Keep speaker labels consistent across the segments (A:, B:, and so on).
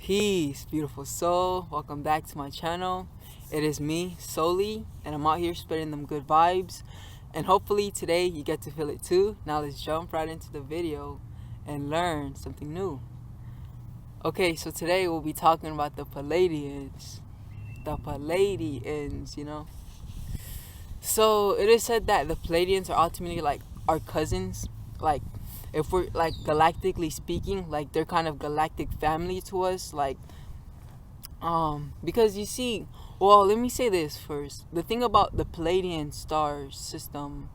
A: Peace, beautiful soul. Welcome back to my channel. It is me, Soli, and I'm out here spreading them good vibes. And hopefully today you get to feel it too. Now let's jump right into the video and learn something new. Okay, so today we'll be talking about the Pleiadians. The Pleiadians, So it is said that the Pleiadians are ultimately like our cousins. Like, if we're like galactically speaking, like they're kind of galactic family to us. Because you see, well, let me say this first. The thing about the Pleiadian star system,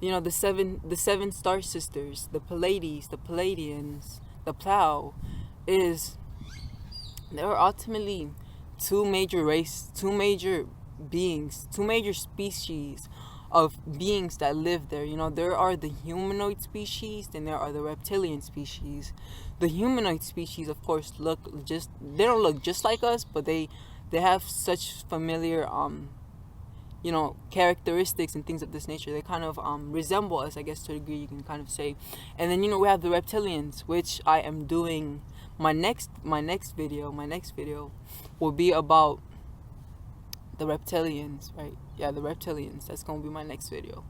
A: the seven star sisters, the Pleiades, the Pleiadians, the Plow, is there are ultimately two major beings, two major species of beings that live there. There are the humanoid species and there are the reptilian species. The humanoid species, of course, they don't look just like us, but they have such familiar characteristics and things of this nature. They kind of resemble us, I guess, to a degree, you can kind of say. And then we have the reptilians, which I am doing my next video will be about the reptilians, right? Yeah, the reptilians. That's gonna be my next video.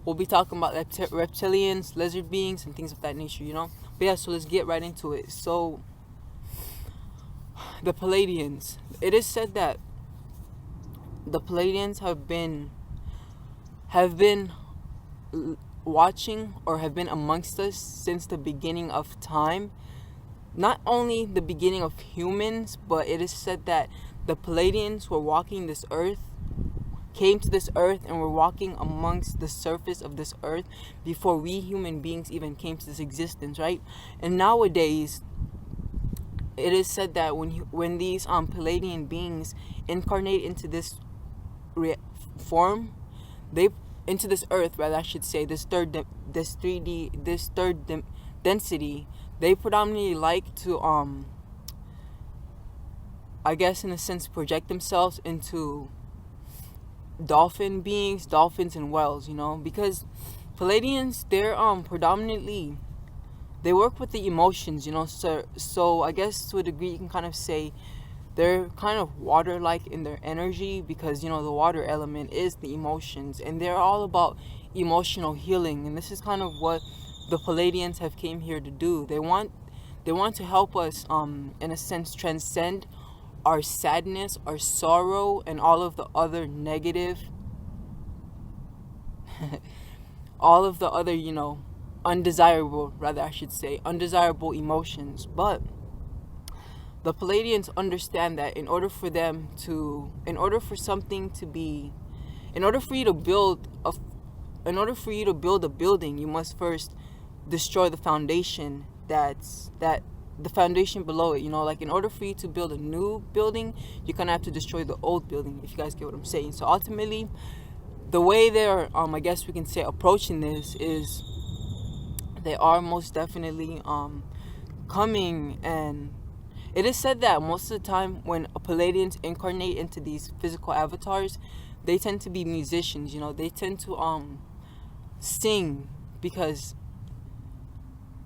A: We'll be talking about reptilians, lizard beings, and things of that nature, But yeah, so let's get right into it. So, the Pleiadians. It is said that the Pleiadians have been watching or have been amongst us since the beginning of time. Not only the beginning of humans, but it is said that the Pleiadians were walking this earth, came to this earth, and were walking amongst the surface of this earth before we human beings even came to this existence, right? And nowadays, it is said that when these Pleiadian beings incarnate into this form, into this earth, rather I should say, this third density, they predominantly like to I guess in a sense project themselves into dolphins and whales, because Pleiadians, they're predominantly, they work with the emotions, so I guess to a degree you can kind of say they're kind of water-like in their energy, because the water element is the emotions, and they're all about emotional healing. And this is kind of what the Pleiadians have came here to do. They want to help us in a sense transcend our sadness, our sorrow, and all of the other negative undesirable, rather I should say, undesirable emotions. But the Pleiadians understand that in order for you to build a building, you must first destroy the foundation the foundation below it. Like, in order for you to build a new building, you kind of have to destroy the old building, if you guys get what I'm saying. So ultimately, the way they're I guess we can say approaching this is they are most definitely coming. And it is said that most of the time when Pleiadians incarnate into these physical avatars, they tend to be musicians. They tend to sing, because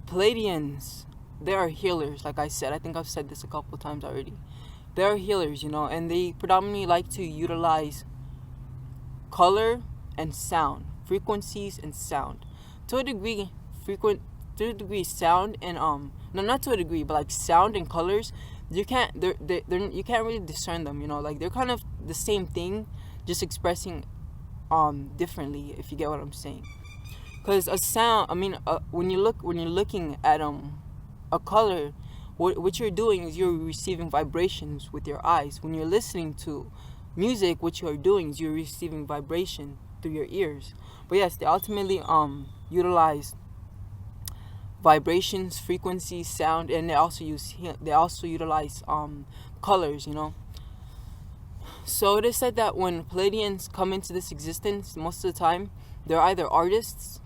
A: Pleiadians, they are healers. Like I said, I think I've said this a couple of times already. They are healers, and they predominantly like to utilize color and sound, frequencies and sound. To a degree, sound and no, not to a degree, but like sound and colors, you can't really discern them. Like, they're kind of the same thing, just expressing differently, if you get what I'm saying. Because a sound, when you're looking at a color, what you're doing is you're receiving vibrations with your eyes. When you're listening to music, what you are doing is you're receiving vibration through your ears. But yes, they ultimately utilize vibrations, frequencies, sound, and they also utilize colors. So it is said that when Pleiadians come into this existence, most of the time they're either artists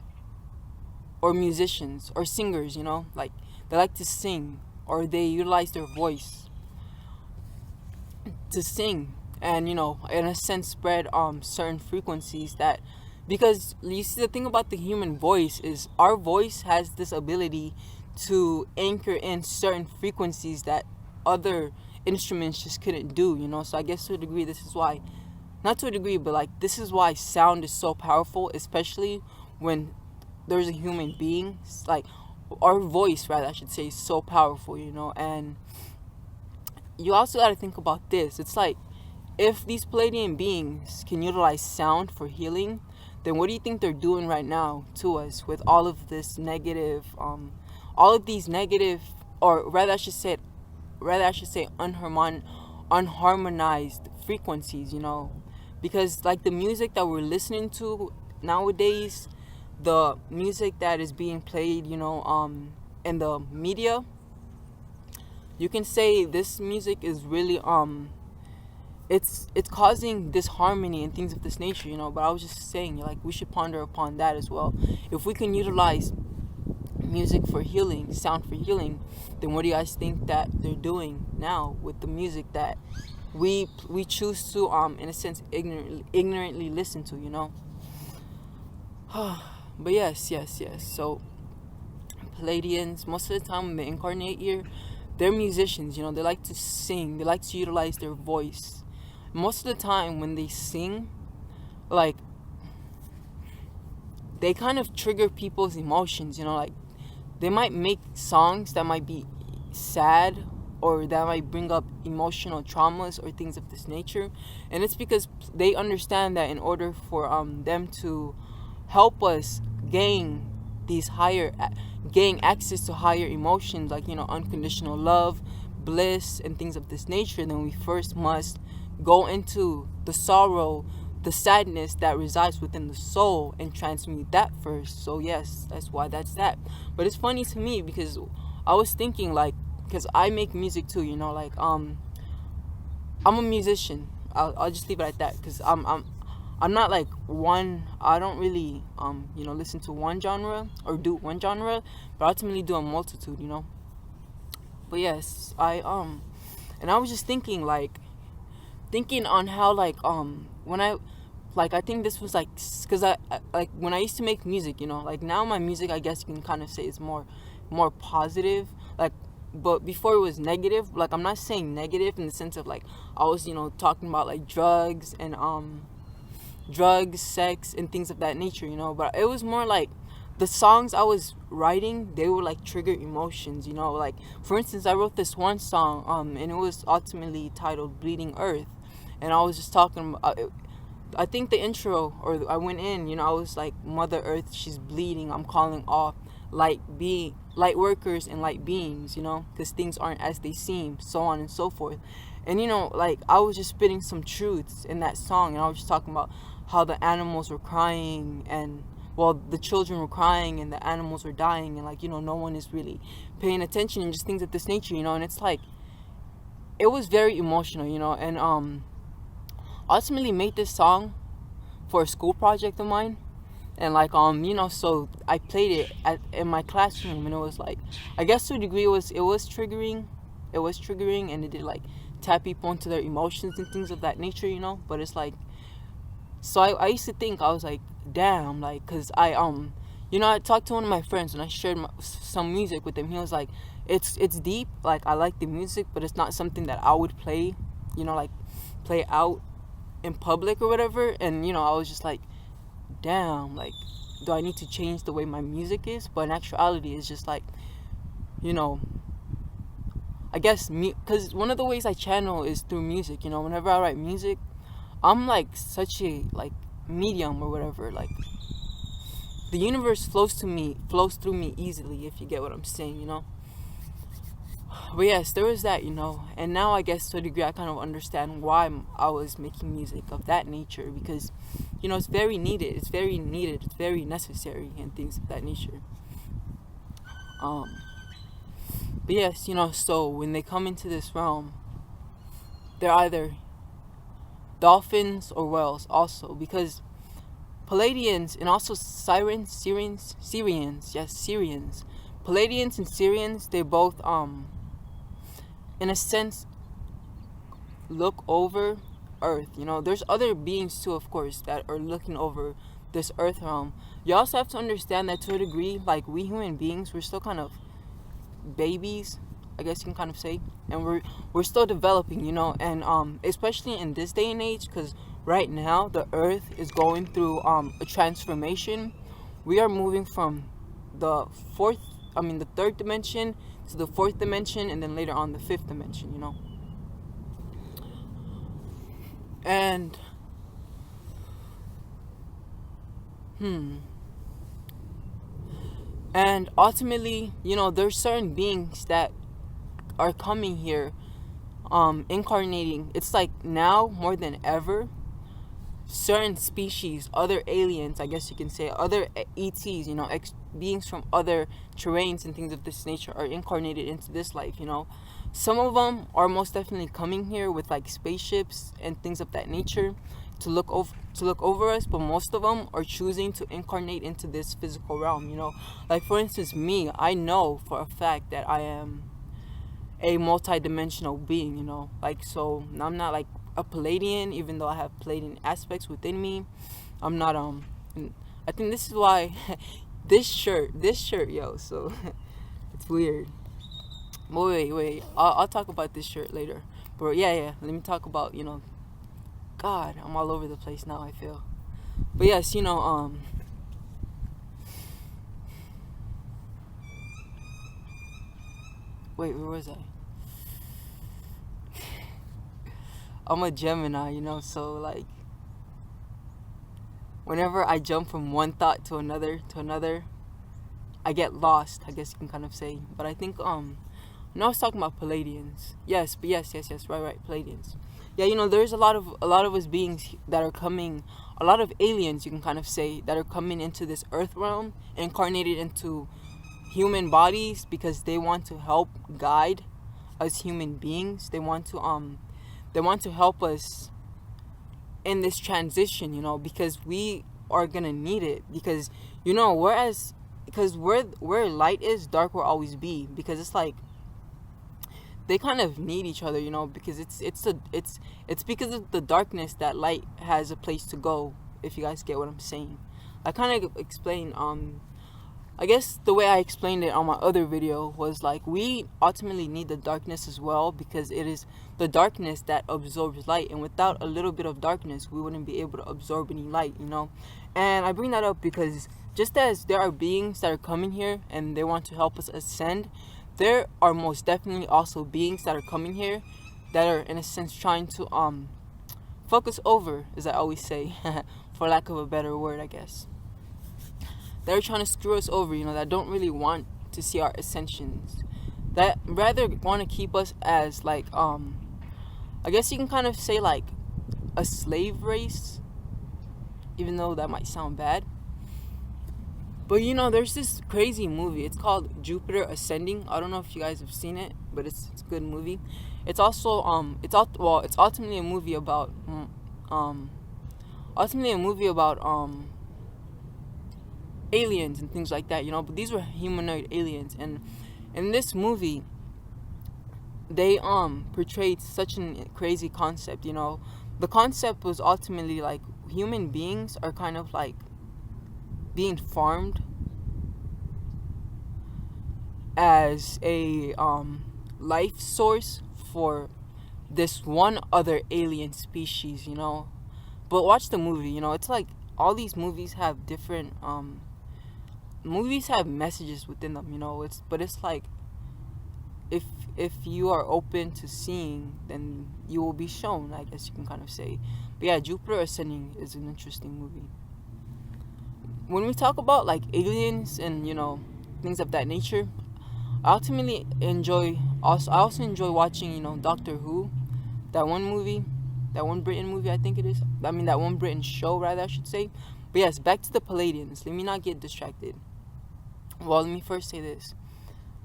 A: or musicians or singers. Like, they like to sing, or they utilize their voice to sing, and in a sense spread certain frequencies that, because you see, the thing about the human voice is our voice has this ability to anchor in certain frequencies that other instruments just couldn't do, you know. So I guess to a degree, this is why, not to a degree, but like this is why sound is so powerful, especially when there's a human being. Like our voice, rather, I should say, is so powerful, you know. And you also got to think about this. It's like, if these Pleiadian beings can utilize sound for healing, then what do you think they're doing right now to us with all of this negative, all of these negative, or rather I should say unharmonized frequencies, you know? Because like the music that we're listening to nowadays, the music that is being played, you know, in the media, you can say this music is really it's causing disharmony and things of this nature, you know. But I was just saying, like, we should ponder upon that as well. If we can utilize music for healing, sound for healing, then what do you guys think that they're doing now with the music that we choose to in a sense ignorantly listen to, you know? But yes. So Pleiadians, most of the time when they incarnate here, they're musicians, you know. They like to sing, they like to utilize their voice. Most of the time when they sing, like, they kind of trigger people's emotions, you know. Like, they might make songs that might be sad, or that might bring up emotional traumas or things of this nature. And it's because they understand that in order for them to help us gain access to higher emotions, like, you know, unconditional love, bliss, and things of this nature, then we first must go into the sorrow, the sadness that resides within the soul, and transmute that first. So yes, that's why that's that. But it's funny to me because I was thinking, like, because I make music too, you know, like I'm a musician. I'll just leave it at that, because I'm not like one. I don't really you know, listen to one genre or do one genre, but ultimately do a multitude, you know. But yes, and I was just thinking on how, like, when I think this was like, because I like when I used to make music, you know, like now my music, I guess you can kind of say, is more positive, like. But before it was negative. Like, I'm not saying negative in the sense of like I was, you know, talking about like drugs and drugs, sex, and things of that nature, you know. But it was more like the songs I was writing, they would like trigger emotions, you know. Like, for instance, I wrote this one song, and it was ultimately titled "Bleeding Earth," and I was just talking about I think the intro, or I went in, you know, I was like, Mother Earth, she's bleeding. I'm calling all light workers and light beings, you know, because things aren't as they seem, so on and so forth. And, you know, like, I was just spitting some truths in that song, and I was just talking about how the animals were crying, and, well, the children were crying, and the animals were dying, and, like, you know, no one is really paying attention, and just things of this nature, you know. And it's like, it was very emotional, you know. And ultimately made this song for a school project of mine. And like, you know, so I played it in my classroom, and it was like, I guess to a degree it was triggering, and it did like tap people into their emotions and things of that nature, you know. But it's like, so I used to think, I was like, damn, like, cause you know, I talked to one of my friends and I shared some music with him. He was like, it's deep, like, I like the music, but it's not something that I would play, you know, like play out in public or whatever. And, you know, I was just like, damn, like, do I need to change the way my music is? But in actuality, it's just like, you know, I guess because one of the ways I channel is through music, you know. Whenever I write music, I'm like such a like medium or whatever, like the universe flows through me easily, if you get what I'm saying, you know. But yes, there was that, you know. And now I guess to a degree I kind of understand why I was making music of that nature, because, you know, it's very needed, it's very necessary, and things of that nature. But yes, you know, so when they come into this realm, they're either dolphins or whales also, because Pleiadians and also Syrians, Pleiadians and Syrians, they both in a sense look over Earth, you know. There's other beings too, of course, that are looking over this Earth realm. You also have to understand that to a degree, like, we human beings, we're still kind of babies I guess you can kind of say, and we're still developing, you know, and especially in this day and age, because right now the Earth is going through a transformation. We are moving from the third dimension to the fourth dimension, and then later on the fifth dimension, you know. And and ultimately, you know, there's certain beings that are coming here, incarnating. It's like now more than ever, certain species, other aliens, I guess you can say, other ETs, you know, beings from other terrains and things of this nature are incarnated into this life, you know. Some of them are most definitely coming here with like spaceships and things of that nature to look over us, but most of them are choosing to incarnate into this physical realm, you know. Like for instance, me, I know for a fact that I am a multi-dimensional being, you know. Like, so I'm not like a Pleiadian, even though I have Pleiadian aspects within me. I'm not I think this is why this shirt, yo, so it's weird. But wait, I'll talk about this shirt later. But yeah, let me talk about, you know, God, I'm all over the place now, I feel. But yes, you know, wait, where was I? I'm a Gemini, you know, so like whenever I jump from one thought to another, I get lost, I guess you can kind of say. But I think I was talking about Pleiadians. Yes, right, Pleiadians. Yeah, you know, there's a lot of us beings that are coming, a lot of aliens, you can kind of say, that are coming into this earth realm, incarnated into human bodies because they want to help guide us human beings. They want to help us in this transition, you know, because we are gonna need it. Because, you know, because where light is, dark will always be. Because it's like they kind of need each other, you know, because it's because of the darkness that light has a place to go, if you guys get what I'm saying. I kind of explained, I guess the way I explained it on my other video was like, we ultimately need the darkness as well, because it is the darkness that absorbs light, and without a little bit of darkness, we wouldn't be able to absorb any light, you know. And I bring that up because just as there are beings that are coming here and they want to help us ascend, there are most definitely also beings that are coming here that are, in a sense, trying to fuck us over, as I always say, for lack of a better word, I guess. They're trying to screw us over, you know, that don't really want to see our ascensions, that rather want to keep us as like I guess you can kind of say like a slave race, even though that might sound bad. But you know, there's this crazy movie. It's called Jupiter Ascending. I don't know if you guys have seen it, but it's a good movie. It's also it's ultimately a movie about aliens and things like that, you know. But these were humanoid aliens, and in this movie they portrayed such a crazy concept, you know. The concept was ultimately like human beings are kind of like being farmed as a life source for this one other alien species, you know. But watch the movie, you know. It's like all these movies have different movies have messages within them, you know. It's like if you are open to seeing, then you will be shown, I guess you can kind of say. But yeah, Jupiter Ascending is an interesting movie. When we talk about like aliens and, you know, things of that nature, I ultimately I also enjoy watching, you know, Doctor Who, that one Britain movie, I think it is. I mean, that one Britain show, rather, I should say. But yes, back to the Pleiadians. Let me not get distracted. Well, let me first say this.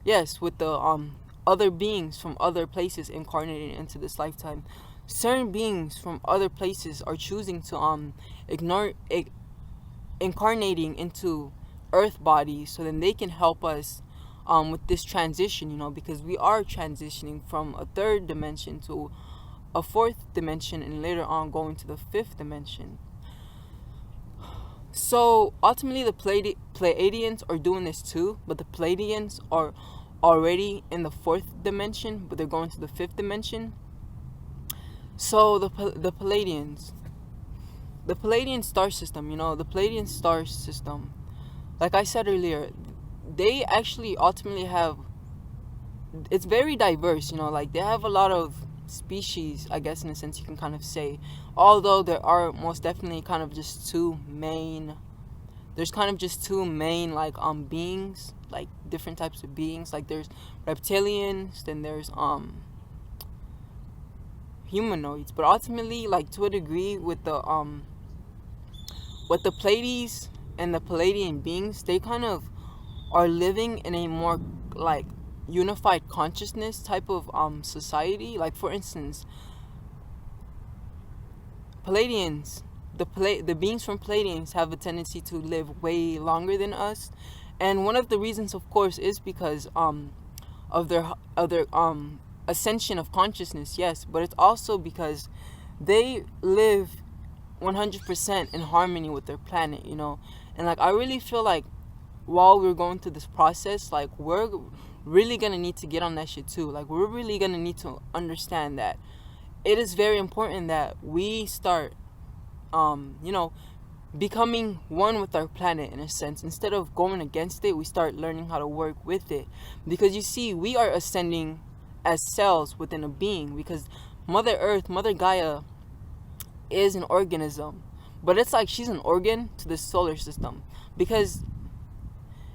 A: Yes, with the other beings from other places incarnated into this lifetime, certain beings from other places are choosing to incarnating into earth bodies, so then they can help us with this transition, you know, because we are transitioning from a third dimension to a fourth dimension, and later on going to the fifth dimension. So ultimately the Pleiadians are doing this too, but the Pleiadians are already in the 4th dimension, but they're going to the 5th dimension. So the Pleiadians, the Pleiadian star system, the Pleiadian star system, like I said earlier, they actually ultimately have, it's very diverse, like they have a lot of species, I guess, in a sense you can kind of say, although there are most definitely kind of just two main like beings, like different types of beings. Like there's reptilians, then there's humanoids, but ultimately, like to a degree, with the Pleiades and the Pleiadian beings, they kind of are living in a more like unified consciousness type of society. Like for instance, Pleiadians, the beings from Pleiadians have a tendency to live way longer than us, and one of the reasons, of course, is because of their ascension of consciousness. Yes, but it's also because they live 100% in harmony with their planet, and like I really feel like while we're going through this process, like we're really gonna need to get on that shit too. Like we're really gonna need to understand that it is very important that we start becoming one with our planet, in a sense. Instead of going against it, we start learning how to work with it, because you see, we are ascending as cells within a being, because Mother Earth, Mother Gaia, is an organism, but it's like she's an organ to the solar system, because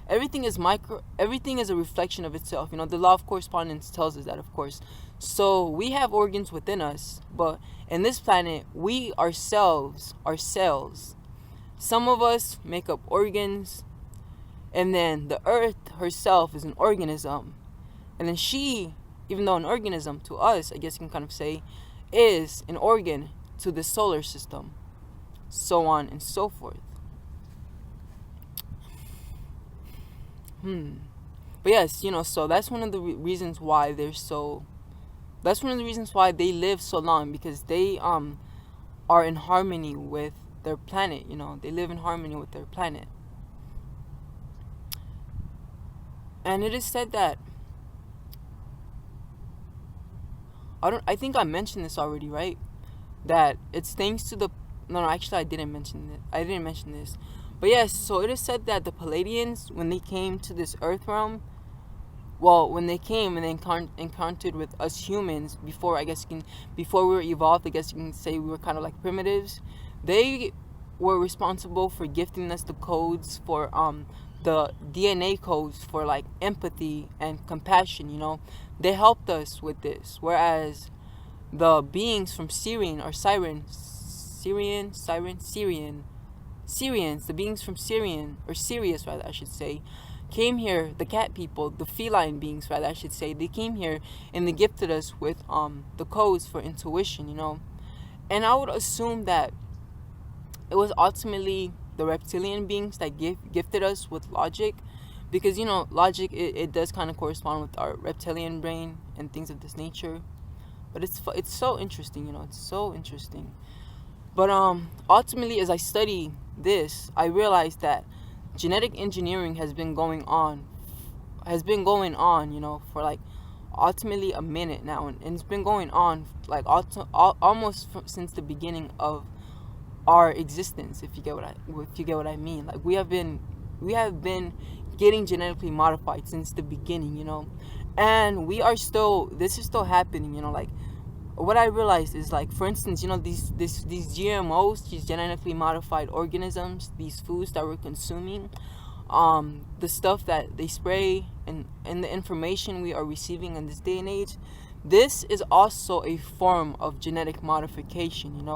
A: everything is a reflection of itself. The law of correspondence tells us that, of course. So we have organs within us, but in this planet, we ourselves are cells. Some of us make up organs, and then the earth herself is an organism, and then she, even though an organism to us, I guess you can kind of say, is an organ to the solar system, so on and so forth. But yes, so that's one of the reasons why that's one of the reasons why they live so long, because they are in harmony with their planet. They live in harmony with their planet. And it is said that, I think I mentioned this already, right? That it's thanks to the, no, actually I didn't mention this. But yes, so it is said that the Pleiadians, when they came to this earth realm, when they came and they encountered with us humans, before we were evolved, I guess you can say we were kind of like primitives, they were responsible for gifting us the codes for the DNA codes for like empathy and compassion. They helped us with this, whereas the beings from Syrians, the beings from Sirius rather, I should say, came here. The cat people, the feline beings rather, I should say, they came here and they gifted us with the codes for intuition, and I would assume that it was ultimately the reptilian beings that gifted us with logic, because logic, it does kind of correspond with our reptilian brain and things of this nature. But it's so interesting, it's so interesting. But ultimately, as I study this, I realized that genetic engineering has been going on, for like ultimately a minute now, and it's been going on like almost since the beginning of our existence, if you get what I mean. Like we have been getting genetically modified since the beginning, and this is still happening, like what I realized is, like, for instance, these GMOs, these genetically modified organisms, these foods that we're consuming, the stuff that they spray, and the information we are receiving in this day and age, this is also a form of genetic modification.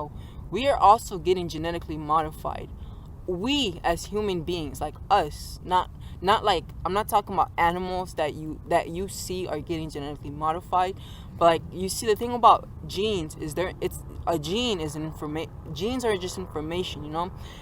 A: We are also getting genetically modified. We as human beings, like us, not like, I'm not talking about animals that you see are getting genetically modified, but like, you see, the thing about genes is genes are just information,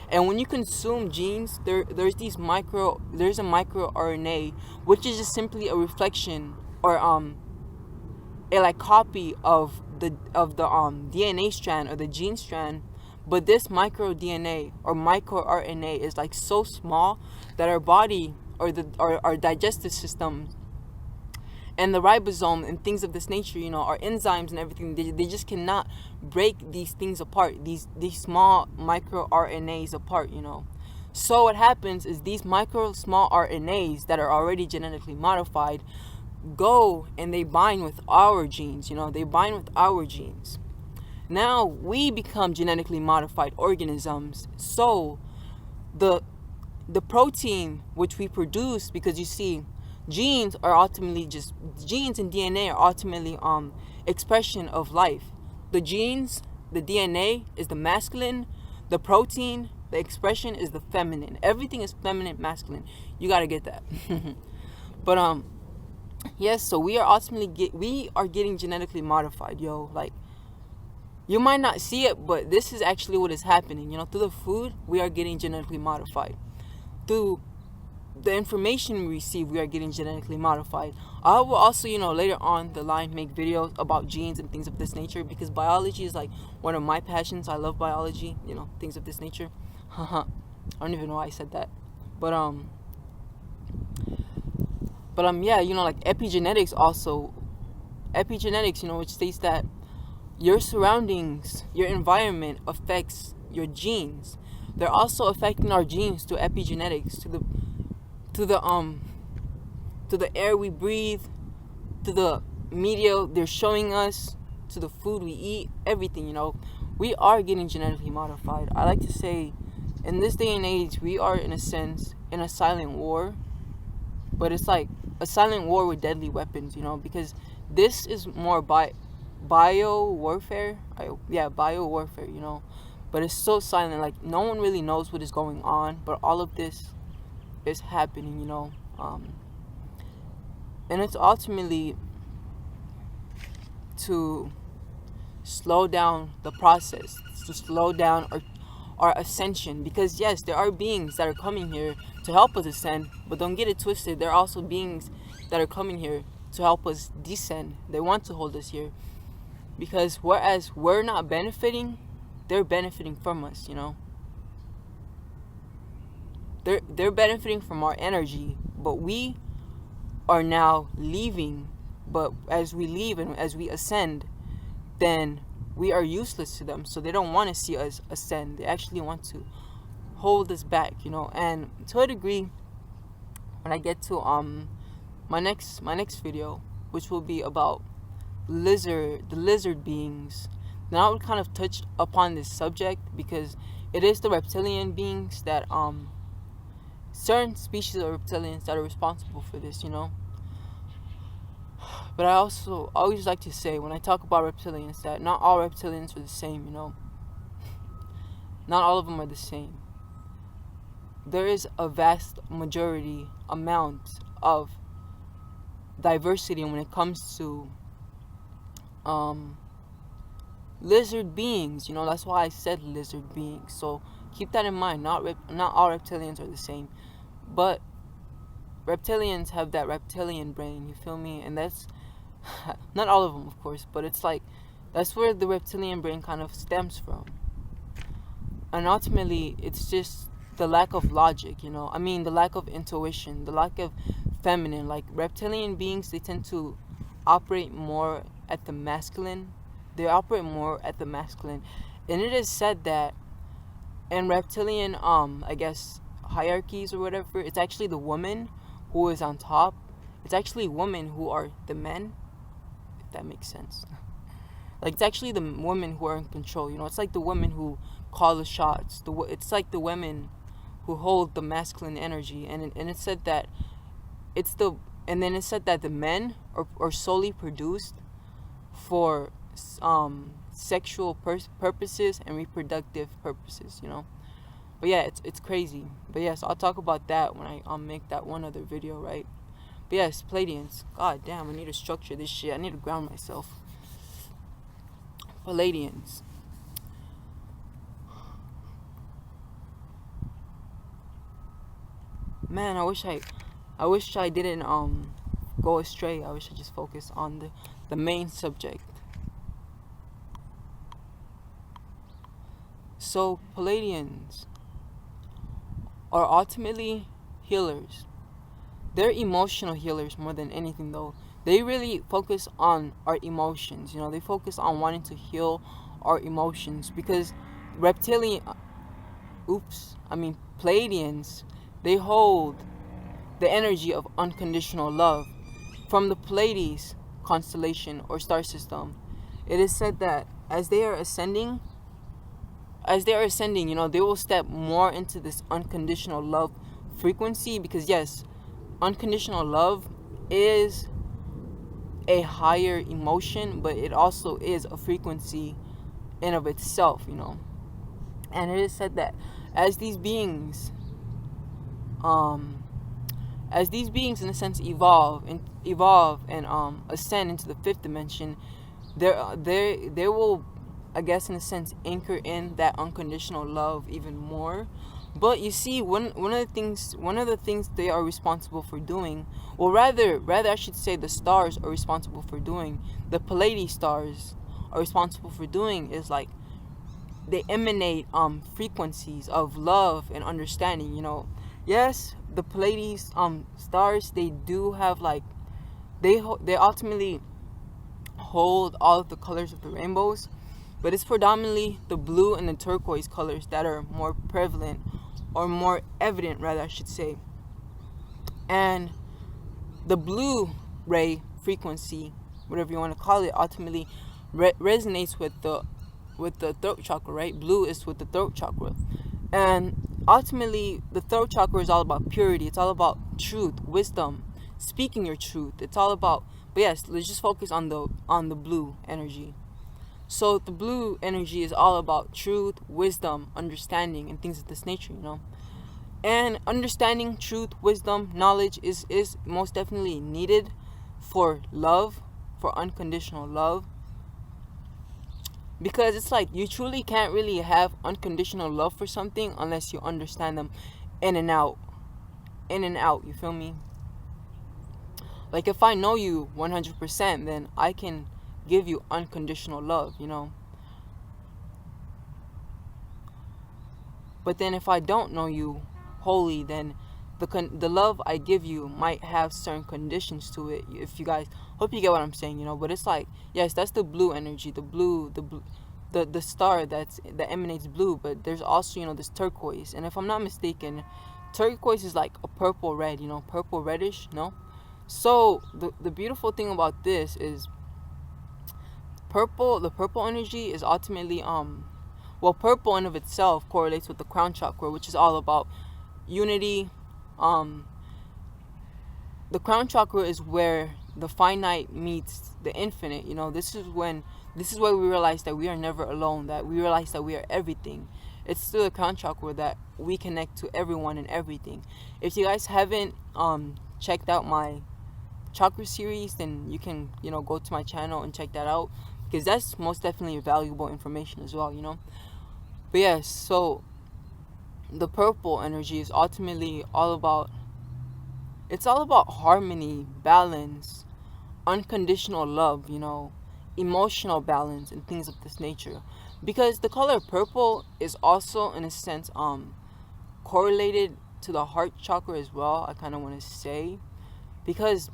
A: and when you consume genes, there's a micro RNA, which is just simply a reflection, or a like copy of the DNA strand or the gene strand. But this micro DNA or micro RNA is like so small that our body or our digestive system and the ribosome and things of this nature, you know, our enzymes and everything, they just cannot break these things apart, these small micro RNAs apart, you know. So what happens is these small RNAs that are already genetically modified go and they bind with our genes, you know, they bind with our genes. Now we become genetically modified organisms. So the protein which we produce, because you see, genes are ultimately just genes, and DNA are ultimately expression of life. The genes, the DNA is the masculine, the protein, the expression is the feminine. Everything is feminine, masculine. You got to get that. But yes, so we are getting genetically modified, yo. Like, you might not see it, but this is actually what is happening, you know. Through the food, we are getting genetically modified. Through the information we receive, we are getting genetically modified. I will also, you know, later on the line make videos about genes and things of this nature, because biology is like one of my passions. I love biology, you know, things of this nature. I don't even know why I said that. But yeah, you know, like epigenetics also. Epigenetics, you know, which states that your surroundings, your environment affects your genes. They're also affecting our genes to epigenetics, to the air we breathe, to the media they're showing us, to the food we eat, everything, you know. We are getting genetically modified. I like to say, in this day and age, we are, in a sense, in a silent war. But it's like a silent war with deadly weapons, you know, because this is more bio warfare, you know. But it's so silent, like no one really knows what is going on, but all of this is happening, you know. And it's ultimately to slow down the process, to slow down our ascension. Because yes, there are beings that are coming here to help us ascend, but don't get it twisted, there are also beings that are coming here to help us descend. They want to hold us here, because whereas we're not benefiting, they're benefiting from us, you know. They're benefiting from our energy, but we are now leaving. But as we leave and as we ascend, then we are useless to them. So they don't want to see us ascend. They actually want to hold us back, you know. And to a degree, when I get to my next video, which will be about the lizard beings, then I would kind of touch upon this subject, because it is the reptilian beings that certain species of reptilians that are responsible for this, you know. But I also always like to say, when I talk about reptilians, that not all reptilians are the same, you know. Not all of them are the same. There is a vast amount of diversity when it comes to lizard beings, you know. That's why I said lizard beings. So keep that in mind. Not all reptilians are the same, but reptilians have that reptilian brain, you feel me? And that's not all of them, of course, but it's like that's where the reptilian brain kind of stems from. And ultimately, it's just the lack of logic, you know. I mean, the lack of intuition, the lack of feminine. Like reptilian beings, they tend to operate more at the masculine. They operate more at the masculine. And it is said that in reptilian, I guess, hierarchies or whatever, it's actually the woman who is on top. It's actually women who are the men, if that makes sense. Like, it's actually the women who are in control, you know. It's like the women who call the shots. It's like the women who hold the masculine energy. And it said that it said that the men are solely produced for sexual purposes and reproductive purposes, you know. But yeah, it's crazy. But yes, I'll talk about that when I make that one other video, right? But yes, Pleiadians. God damn, I need to structure this shit. I need to ground myself. Pleiadians. Man, I wish I didn't go astray. I wish I just focused on the main subject. So Pleiadians are ultimately healers. They're emotional healers more than anything, though. they really focus on our emotions. You know, they focus on wanting to heal our emotions, because reptilian, Pleiadians, they hold the energy of unconditional love. From the Pleiades constellation or star system, it is said that as they are ascending, you know, they will step more into this unconditional love frequency, because yes, unconditional love is a higher emotion, but it also is a frequency in of itself, you know. And it is said that as these beings in a sense evolve and ascend into the fifth dimension, they will, I guess, in a sense, anchor in that unconditional love even more. But you see, one of the things they are responsible for doing, or rather I should say the stars are responsible for doing, the Pleiades stars are responsible for doing, is like they emanate frequencies of love and understanding, you know. Yes, the Pleiades stars, they do have like they ultimately hold all of the colors of the rainbows, but it's predominantly the blue and the turquoise colors that are more prevalent, or more evident rather I should say. And the blue ray frequency, whatever you want to call it, ultimately resonates with the throat chakra, right? Blue is with the throat chakra. And ultimately, the throat chakra is all about purity. It's all about truth, wisdom, speaking your truth. It's all about, but yes, let's just focus on the blue energy. So the blue energy is all about truth, wisdom, understanding, and things of this nature, you know. And understanding, truth, wisdom, knowledge is most definitely needed for love, for unconditional love. Because it's like you truly can't really have unconditional love for something unless you understand them in and out, you feel me? Like if I know you 100%, then I can give you unconditional love, you know. But then if I don't know you wholly, then the love I give you might have certain conditions to it. If you guys, hope you get what I'm saying, you know. But it's like, yes, that's the blue energy, the star that emanates blue. But there's also, you know, this turquoise, and if I'm not mistaken, turquoise is like a purple red, you know, purple reddish, no. So the beautiful thing about this is the purple energy is ultimately purple in of itself correlates with the crown chakra, which is all about unity. The crown chakra is where the finite meets the infinite, you know. This is where we realize that we are never alone, that we realize that we are everything. It's through the crown chakra that we connect to everyone and everything. If you guys haven't checked out my chakra series, then you can, you know, go to my channel and check that out, because that's most definitely valuable information as well, you know. But yes, so the purple energy is ultimately all about harmony, balance, unconditional love, you know, emotional balance, and things of this nature. Because the color purple is also, in a sense, correlated to the heart chakra as well, I kind of want to say. Because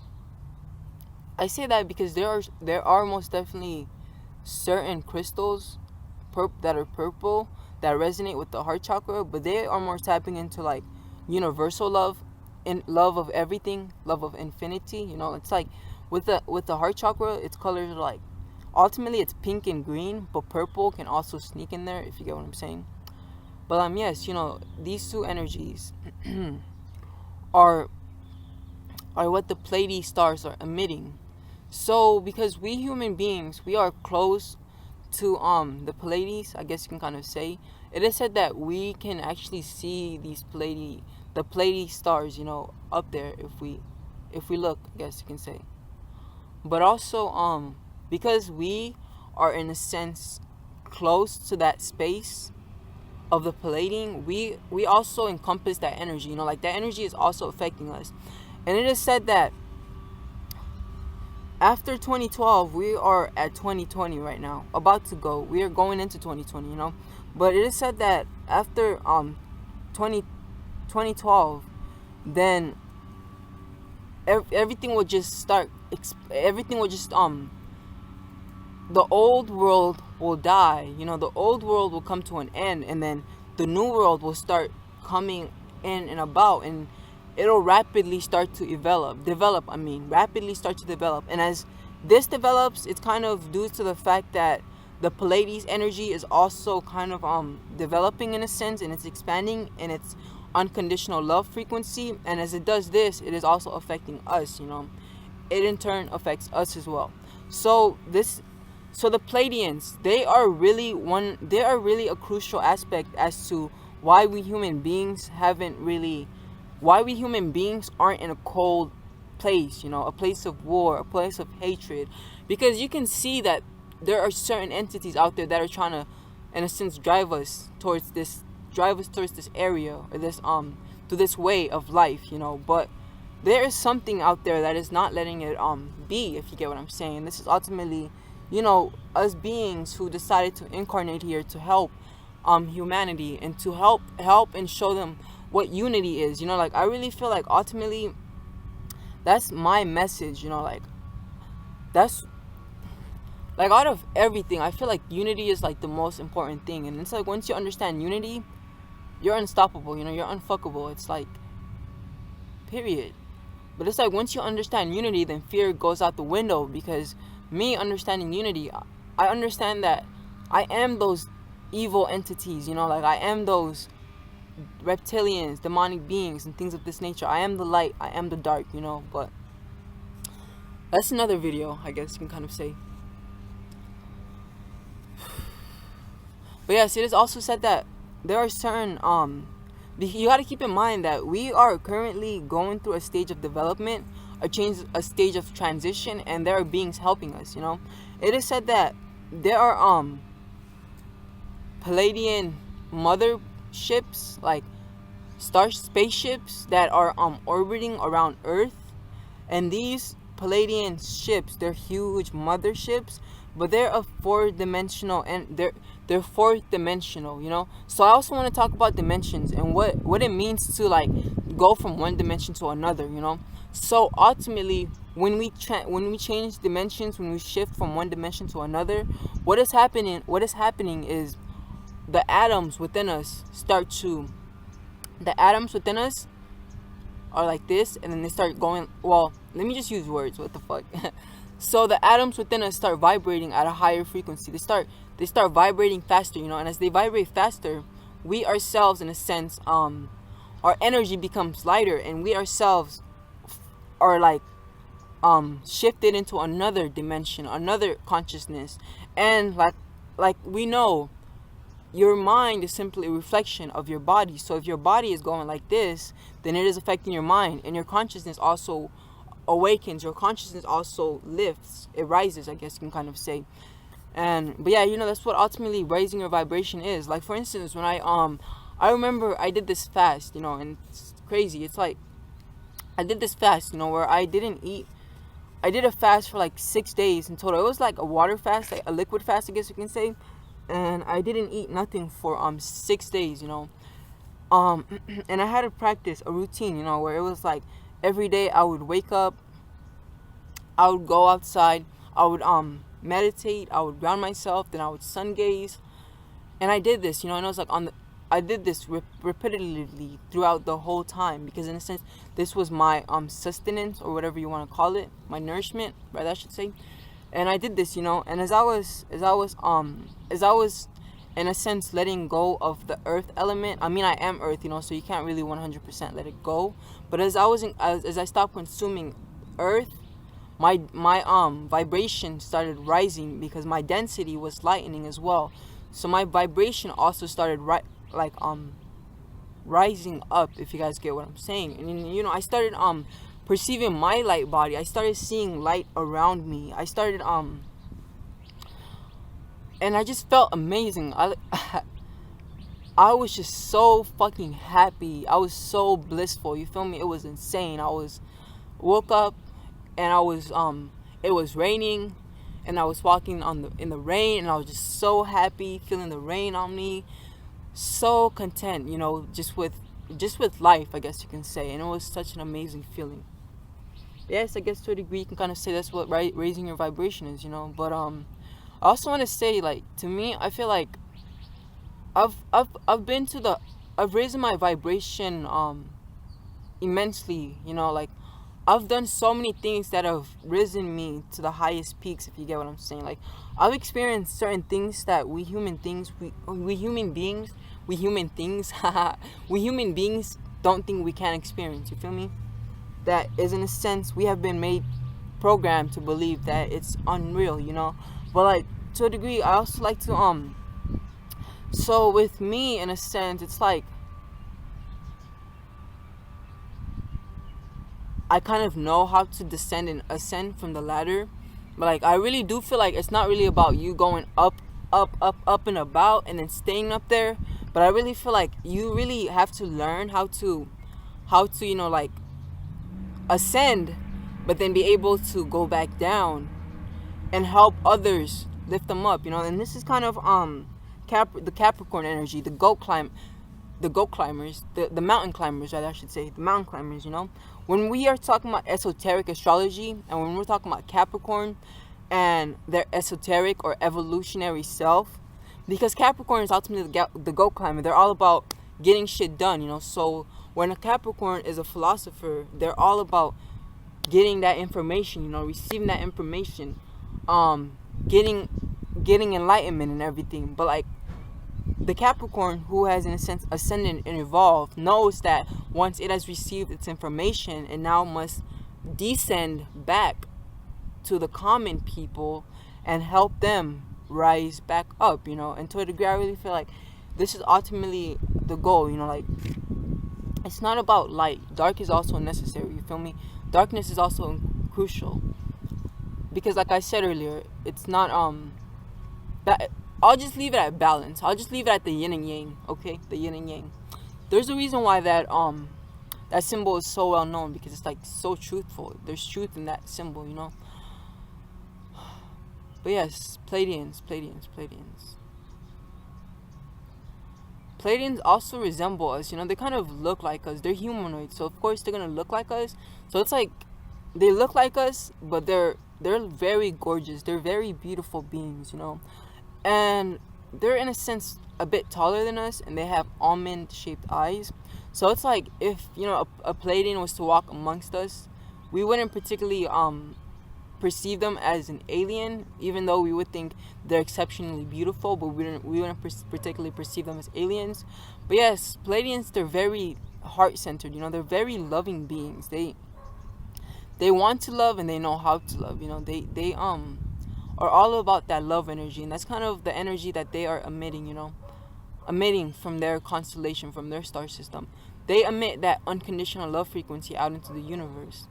A: I say that because there are most definitely certain crystals that are purple that resonate with the heart chakra, but they are more tapping into like universal love, and love of everything, love of infinity, you know. It's like with the heart chakra, its colors are like, ultimately it's pink and green, but purple can also sneak in there, if you get what I'm saying. But yes, you know, these two energies are what the Pleiades stars are emitting. So because we human beings, we are close to the Pleiades, I guess you can kind of say. It is said that we can actually see these the Pleiades stars, you know, up there if we look, I guess you can say. But also because we are in a sense close to that space of the Pleiadian, we also encompass that energy, you know, like that energy is also affecting us. And it is said that after 2012, we are at 2020 right now, about to go. We are going into 2020, you know. But it is said that after 2012, then everything will just start. Everything will just the old world will die. You know, the old world will come to an end, and then the new world will start coming in and about, and it'll rapidly start to rapidly start to develop. And as this develops, it's kind of due to the fact that the Pleiades energy is also kind of developing in a sense, and it's expanding in its unconditional love frequency. And as it does this, it is also affecting us, you know. It in turn affects us as well. So the Pleiadians, they are really a crucial aspect as to why we human beings aren't in a cold place, you know, a place of war, a place of hatred. Because you can see that there are certain entities out there that are trying to, in a sense, drive us towards this area, or this to this way of life, you know. But there is something out there that is not letting it be, if you get what I'm saying. This is ultimately, you know, us beings who decided to incarnate here to help humanity, and to help and show them what unity is, you know. Like, I really feel like ultimately that's my message, you know. Like, that's like, out of everything, I feel like unity is like the most important thing. And it's like, once you understand unity, you're unstoppable, you know, you're unfuckable. It's like, period. But it's like, once you understand unity, then fear goes out the window. Because me understanding unity, I understand that I am those evil entities, you know. Like, I am those reptilians, demonic beings, and things of this nature. I am the light, I am the dark, you know. But that's another video, I guess you can kind of say. But yes, it is also said that there are certain you got to keep in mind that we are currently going through a stage of development, a stage of transition, and there are beings helping us, you know. It is said that there are Pleiadian motherships, like spaceships that are orbiting around Earth. And these Pleiadian ships, they're huge motherships, but they're a four-dimensional, and they're fourth dimensional, you know. So I also want to talk about dimensions and what it means to, like, go from one dimension to another, you know. So ultimately, when we change dimensions, when we shift from one dimension to another, what is happening is the atoms within us are like this, and then they start going, well, let me just use words, what the fuck. So the atoms within us start vibrating at a higher frequency. They start vibrating faster, you know. And as they vibrate faster, we ourselves, in a sense, our energy becomes lighter, and we ourselves are like shifted into another dimension, another consciousness. And like we know, your mind is simply a reflection of your body. So if your body is going like this, then it is affecting your mind, and your consciousness also awakens, your consciousness also lifts, it rises, I guess you can kind of say. But yeah, you know, that's what ultimately raising your vibration is. Like, for instance, when I remember I did this fast, you know, and it's crazy. It's like, I did this fast, you know, where I didn't eat. I did a fast for like 6 days in total. It was like a water fast, like a liquid fast, I guess you can say. And I didn't eat nothing for 6 days, you know. And I had to practice a routine, you know, where it was like every day I would wake up, I would go outside, I would meditate, I would ground myself, then I would sun gaze. And I did this, you know, and it was like I did this repetitively throughout the whole time, because in a sense this was my sustenance, or whatever you want to call it, my nourishment, rather, I should say. And I did this, you know, and as I was in a sense letting go of the earth element. I mean, I am earth, you know, so you can't really 100% let it go. But as I stopped consuming earth, my vibration started rising, because my density was lightening as well. So my vibration also started rising up, if you guys get what I'm saying. And you know, I started perceiving my light body. I started seeing light around me. I started and I just felt amazing. I was just so fucking happy. I was so blissful. You feel me? It was insane. Woke up, and it was raining, and I was walking in the rain, and I was just so happy, feeling the rain on me, so content, you know, just with life, I guess you can say. And it was such an amazing feeling. yes, I guess to a degree you can kind of say that's what raising your vibration is, you know. But I also want to say, like, to me, I feel like I've been to the I've raised my vibration immensely, you know. Like, I've done so many things that have risen me to the highest peaks, if you get what I'm saying. Like, I've experienced certain things that we human things we human beings we human things we human beings don't think we can experience, you feel me? That is, in a sense, we have been made programmed to believe that it's unreal, you know. But like, to a degree, I also like to so with me, in a sense, it's like I kind of know how to descend and ascend from the ladder. But like, I really do feel like it's not really about you going up, up and about and then staying up there. But I really feel like you really have to learn how to, you know, like, ascend, but then be able to go back down and help others lift them up, you know. And this is kind of the Capricorn energy, the goat climbers, the mountain climbers, rather, I should say, the mountain climbers, you know. When we are talking about esoteric astrology, and when we're talking about Capricorn and their esoteric or evolutionary self, because Capricorn is ultimately the goat climber, they're all about getting shit done, you know. So when a Capricorn is a philosopher, they're all about getting that information, you know, receiving that information, getting enlightenment and everything. But like, the Capricorn, who has, in a sense, ascended and evolved, knows that once it has received its information, it now must descend back to the common people and help them rise back up, you know. And to a degree, I really feel like this is ultimately the goal, you know. Like, it's not about light. Dark is also necessary, you feel me? Darkness is also crucial, because like I said earlier, it's not that I'll just leave it at balance. I'll just leave it at the yin and yang, okay? The yin and yang. There's a reason why that symbol is so well known, because it's like so truthful. There's truth in that symbol, you know. But yes, Pleiadians. Pleiadians also resemble us, you know. They kind of look like us. They're humanoid, so of course they're gonna look like us. So it's like they look like us, but they're very gorgeous. They're very beautiful beings, you know. And they're, in a sense, a bit taller than us, and they have almond-shaped eyes. So it's like, if, you know, a Pleiadian was to walk amongst us, we wouldn't particularly perceive them as an alien, even though we would think they're exceptionally beautiful, but we wouldn't particularly perceive them as aliens. But yes, Pleiadians, they're very heart-centered, you know. They're very loving beings. They want to love, and they know how to love, you know. They are all about that love energy, and that's kind of the energy that they are emitting, you know, emitting from their constellation, from their star system. They emit that unconditional love frequency out into the universe,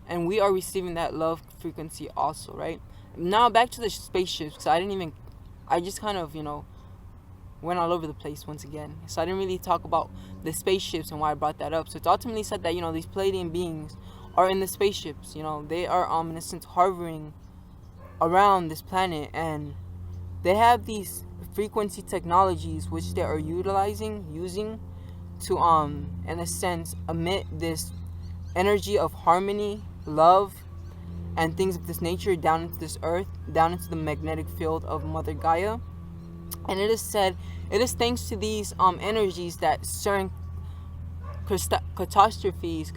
A: and we are receiving that love frequency also, right? Now back to the spaceships, because I just kind of, you know, went all over the place once again, so I didn't really talk about the spaceships and why I brought that up. So it's ultimately said that, you know, these Pleiadian beings are in the spaceships, you know. They are in a sense hovering around this planet, and they have these frequency technologies which they are using to in a sense emit this energy of harmony, love, and things of this nature down into this earth, down into the magnetic field of Mother Gaia. And it is said it is thanks to these energies that certain catastrophes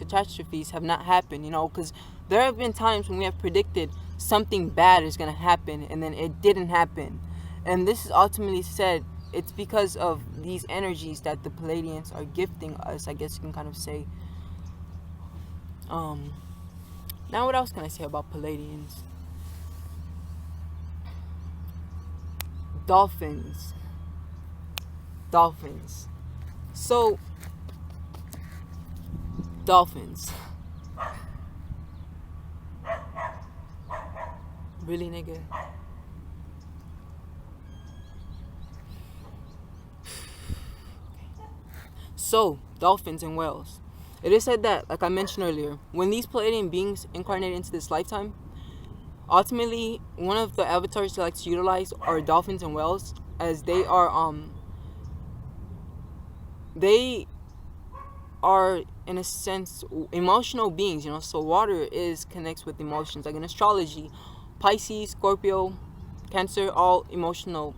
A: have not happened, you know, because there have been times when we have predicted something bad is going to happen, and then it didn't happen. And this is ultimately said it's because of these energies that the Pleiadians are gifting us, I guess you can kind of say. Now what else can I say about Pleiadians? Dolphins. So, dolphins. Really, nigga? So, dolphins and whales. It is said that, like I mentioned earlier, when these Pleiadian beings incarnate into this lifetime, ultimately, one of the avatars they like to utilize are dolphins and whales, as they are are, in a sense, emotional beings, you know. So water connects with emotions. Like in astrology, Pisces, Scorpio, Cancer, all emotional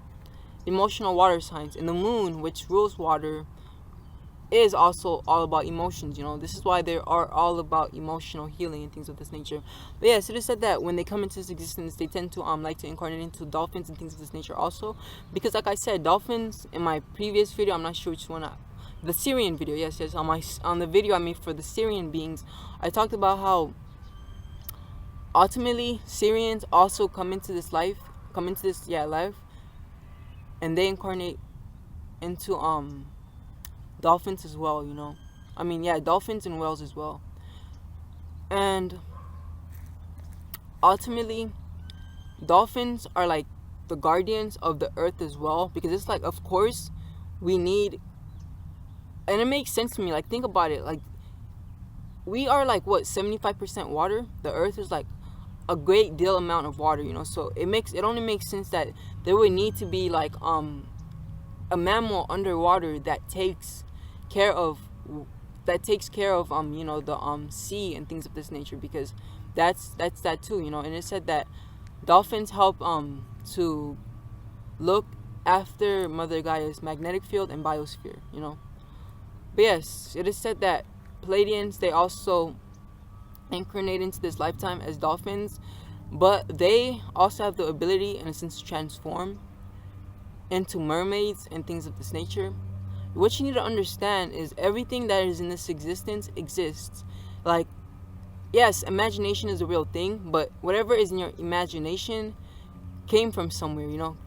A: water signs. And the moon, which rules water, is also all about emotions, you know. This is why they are all about emotional healing and things of this nature. But yeah, so it is said that when they come into this existence, they tend to like to incarnate into dolphins and things of this nature also, because like I said, dolphins in my previous video, I'm not sure which one, the Syrian video, yes, on the video I made for the Syrian beings, I talked about how ultimately Syrians also come into this life, and they incarnate into dolphins as well, you know. I mean, yeah, dolphins and whales as well. And ultimately, dolphins are like the guardians of the earth as well, because it's like, of course, we need, and it makes sense to me, like, think about it, like, we are like, what, 75% water? The earth is like a great deal amount of water, you know. So it only makes sense that there would need to be like a mammal underwater that takes care of you know, the sea and things of this nature, because that's that too, you know. And it said that dolphins help to look after Mother Gaia's magnetic field and biosphere, you know. But yes, it is said that Pleiadians, they also incarnate into this lifetime as dolphins, but they also have the ability, in a sense, to transform into mermaids and things of this nature. What you need to understand is everything that is in this existence exists. Like, yes, imagination is a real thing, but whatever is in your imagination came from somewhere, you know,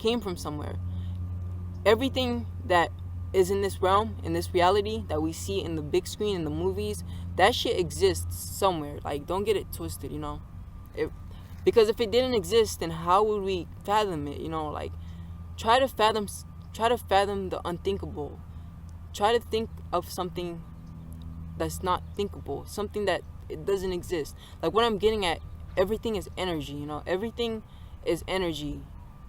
A: Everything that is in this realm, in this reality that we see in the big screen, in the movies, that shit exists somewhere. Like, don't get it twisted, you know. Because if it didn't exist, then how would we fathom it, you know? Like, try to fathom the unthinkable. Try to think of something that's not thinkable, something that it doesn't exist. Like, what I'm getting at, everything is energy, you know. Everything is energy,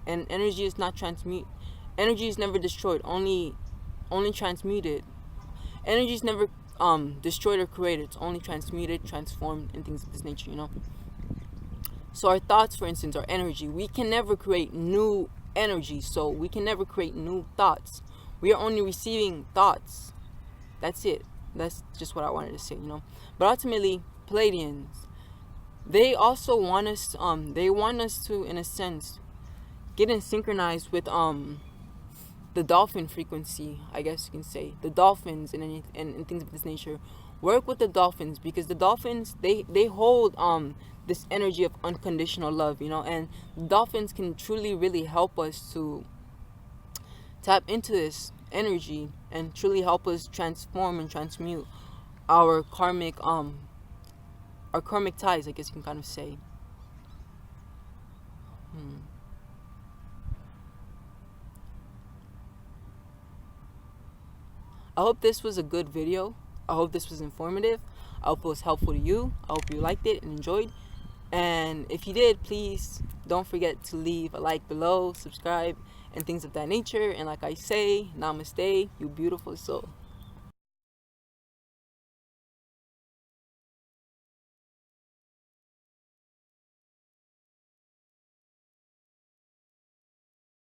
A: and energy is not energy is never destroyed, only transmuted. Energy is never destroyed or created. It's only transmuted, transformed, and things of this nature, you know. So our thoughts, for instance, are energy. We can never create new energy, so we can never create new thoughts. We are only receiving thoughts. That's it. That's just what I wanted to say, you know. But ultimately, Pleiadians, they also want us to, in a sense, get in synchronized with the dolphin frequency, I guess you can say. The dolphins and things of this nature. Work with the dolphins, because the dolphins, they hold this energy of unconditional love, you know, and dolphins can truly really help us to tap into this energy and truly help us transform and transmute our karmic ties, I guess you can kind of say. I hope this was a good video. I hope this was informative. I hope it was helpful to you. I hope you liked it and enjoyed. And if you did, please don't forget to leave a like below, subscribe, and things of that nature. And like I say, namaste, you beautiful soul.